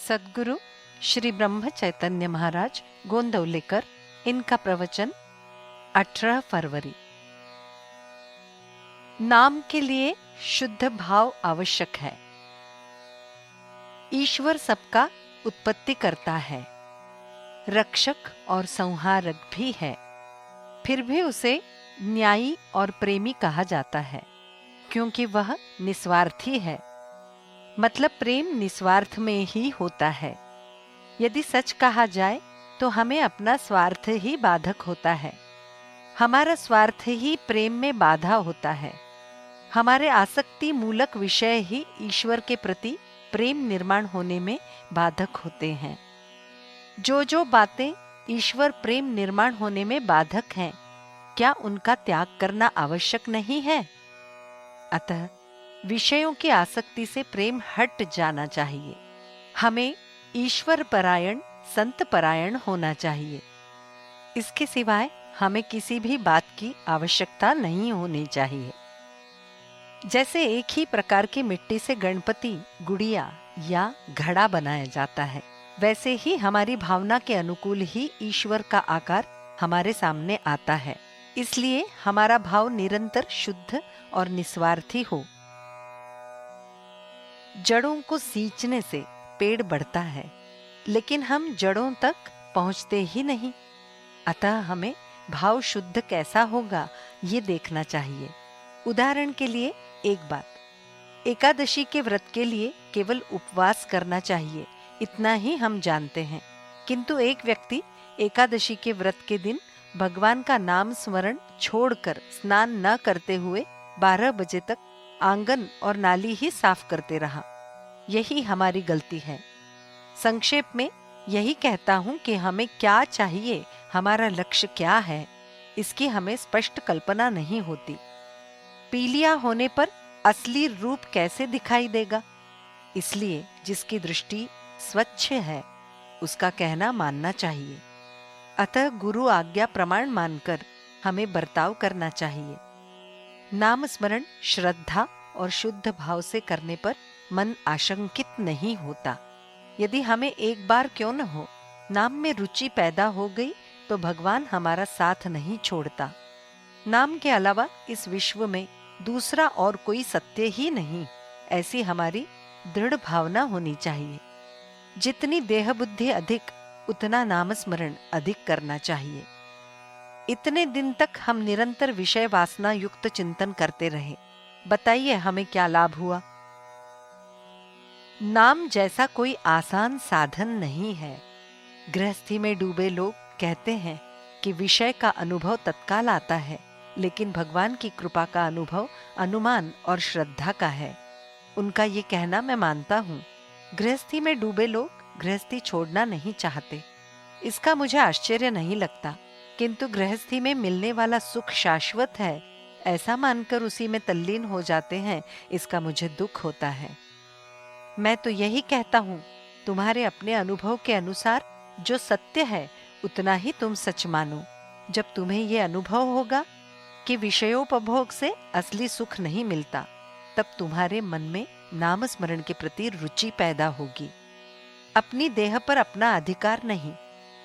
सद्गुरु श्री ब्रह्म चैतन्य महाराज गोंदवलेकर, इनका प्रवचन 18 फरवरी। नाम के लिए शुद्ध भाव आवश्यक है। ईश्वर सबका उत्पत्ति करता है, रक्षक और संहारक भी है। फिर भी उसे न्यायी और प्रेमी कहा जाता है, क्योंकि वह निस्वार्थी है। मतलब प्रेम निस्वार्थ में ही होता है। यदि सच कहा जाए तो हमें अपना स्वार्थ ही बाधक होता है। हमारा स्वार्थ ही प्रेम में बाधा होता है। हमारे आसक्ति मूलक विषय ही ईश्वर के प्रति प्रेम निर्माण होने में बाधक होते हैं। जो बातें ईश्वर प्रेम निर्माण होने में बाधक हैं, क्या उनका त्याग करना आवश्यक नहीं है? अतः विषयों की आसक्ति से प्रेम हट जाना चाहिए। हमें ईश्वर परायण, संत परायण होना चाहिए। इसके सिवाय हमें किसी भी बात की आवश्यकता नहीं होनी चाहिए। जैसे एक ही प्रकार की मिट्टी से गणपति, गुड़िया या घड़ा बनाया जाता है, वैसे ही हमारी भावना के अनुकूल ही ईश्वर का आकार हमारे सामने आता है। इसलिए हमारा भाव निरंतर शुद्ध और निस्वार्थी हो। जड़ों को सींचने से पेड़ बढ़ता है, लेकिन हम जड़ों तक पहुंचते ही नहीं। अतः हमें भाव शुद्ध कैसा होगा ये देखना चाहिए। उदाहरण के लिए एक बात, एकादशी के व्रत के लिए केवल उपवास करना चाहिए, इतना ही हम जानते हैं। किंतु एक व्यक्ति एकादशी के व्रत के दिन भगवान का नाम स्मरण छोड़कर स्नान न करते हुए 12 बजे तक आंगन और नाली ही साफ करते रहा। यही हमारी गलती है। संक्षेप में यही कहता हूं कि हमें क्या चाहिए, हमारा लक्ष्य क्या है, इसकी हमें स्पष्ट कल्पना नहीं होती। पीलिया होने पर असली रूप कैसे दिखाई देगा? इसलिए जिसकी दृष्टि स्वच्छ है उसका कहना मानना चाहिए। अतः गुरु आज्ञा प्रमाण मानकर हमें बर्ताव करना चाहिए। नाम स्मरण श्रद्धा और शुद्ध भाव से करने पर मन आशंकित नहीं होता। यदि हमें एक बार क्यों न हो नाम में रुचि पैदा हो गई तो भगवान हमारा साथ नहीं छोड़ता। नाम के अलावा इस विश्व में दूसरा और कोई सत्य ही नहीं, ऐसी हमारी दृढ़ भावना होनी चाहिए। जितनी देह बुद्धि अधिक, उतना नाम स्मरण अधिक करना चाहिए। इतने दिन तक हम निरंतर विषय वासना युक्त चिंतन करते रहे, बताइए हमें क्या लाभ हुआ? नाम जैसा कोई आसान साधन नहीं है। गृहस्थी में डूबे लोग कहते हैं कि विषय का अनुभव तत्काल आता है, लेकिन भगवान की कृपा का अनुभव अनुमान और श्रद्धा का है। उनका ये कहना मैं मानता हूँ। गृहस्थी में डूबे लोग गृहस्थी छोड़ना नहीं चाहते, इसका मुझे आश्चर्य नहीं लगता। किंतु गृहस्थी में मिलने वाला सुख शाश्वत है, ऐसा मानकर उसी में तल्लीन हो जाते हैं, इसका मुझे दुख होता है। मैं तो यही कहता हूँ, तुम्हारे अपने अनुभव के अनुसार जो सत्य है उतना ही तुम सच मानो। जब तुम्हें यह अनुभव होगा कि विषयोपभोग से असली सुख नहीं मिलता, तब तुम्हारे मन में नाम स्मरण के प्रति रुचि पैदा होगी। अपनी देह पर अपना अधिकार नहीं,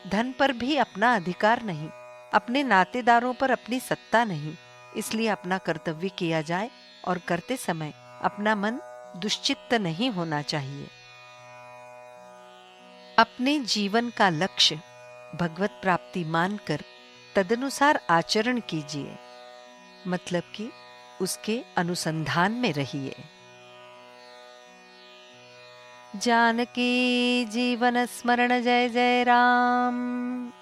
धन पर भी अपना अधिकार नहीं, अपने नातेदारों पर अपनी सत्ता नहीं। इसलिए अपना कर्तव्य किया जाए और करते समय अपना मन दुश्चित्त नहीं होना चाहिए। अपने जीवन का लक्ष्य भगवत प्राप्ति मानकर तदनुसार आचरण कीजिए, मतलब कि उसके अनुसंधान में रहिए। जानकी जीवन स्मरण जय जय राम।